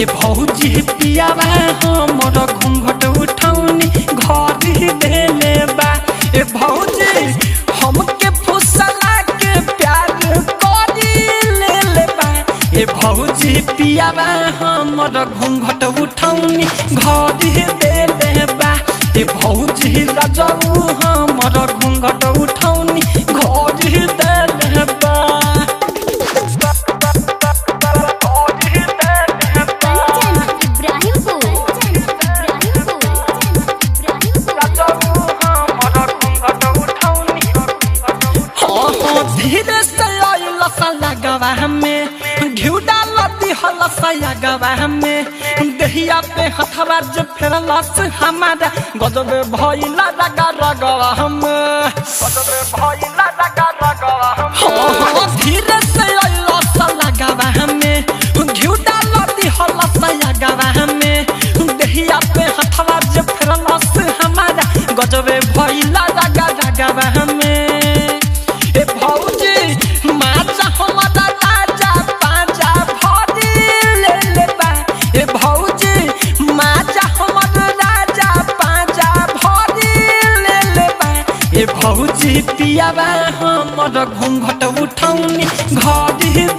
ए भौजी पियावा हमर घूंघट उठौनी घर देले बा। ए भौजी हमके फुसला के प्यार करी ले बा। ए भौजी पियावा हमर घूंघट उठौनी घर देले बा। ए भौजी रजऊ हमर घूंघट उठौनी घर देले बा। धीरे से लगवा हमें घिउ डालती हलसया गवा हमें दहिया पे हथवा जो फेरलस हमारा गजब भइला रगा रगवा हम धीरे से लगवा हमें घिउ डालती हलसया गवा हमें दहिया पे हथवा जो फेरलस हमारा गजब भइला रगा रगवा हमें। भौजी पियावा हमर घूंघट उठौनी घर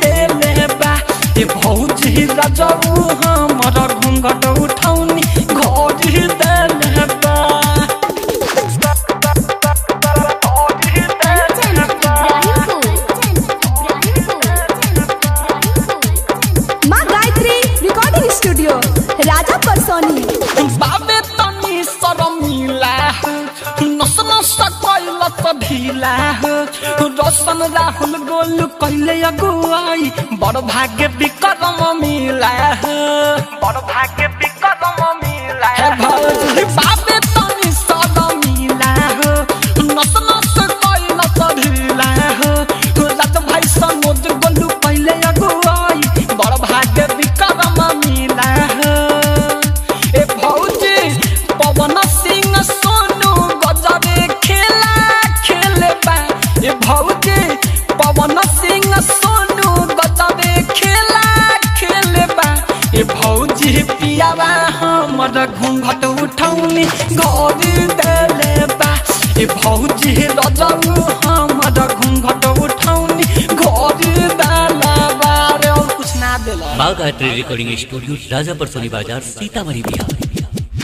देले बा। ए भौजी रजऊ हमर घूंघट उठौनी घर देले बा। माँ गायत्री रिकॉर्डिंग स्टूडियो राजा परसोनी। बाबे तनी शर्मिला नस नस कैला त ढीला रोशन राहुल गोलू कैले अगुआई बड़ भाग्य विक्रम मिला बड़ भाग्य विक्रम मिला। भौजी बाबे तनी शर्मिला नस नस कैला त ढीला रात भाई सनोज गोलू कैले अगुआई बड़ भाग्य विक्रम मिला। ए भौजी पवन सिंह सोनू गजबे खेला खेले बा। ए भौजी पवन सिंह सोनू गजबे खेला खेले बा। ए भौजी पियावा हमर घूंघट उठौनी घर देले बा। ए भौजी रजऊ हमर घूंघट उठौनी घर देले बा। और कुछ ना देला। माँ गायत्री रिकॉर्डिंग स्टूडियो राजा परसोनी बाजार सीतामढ़ी बिहार।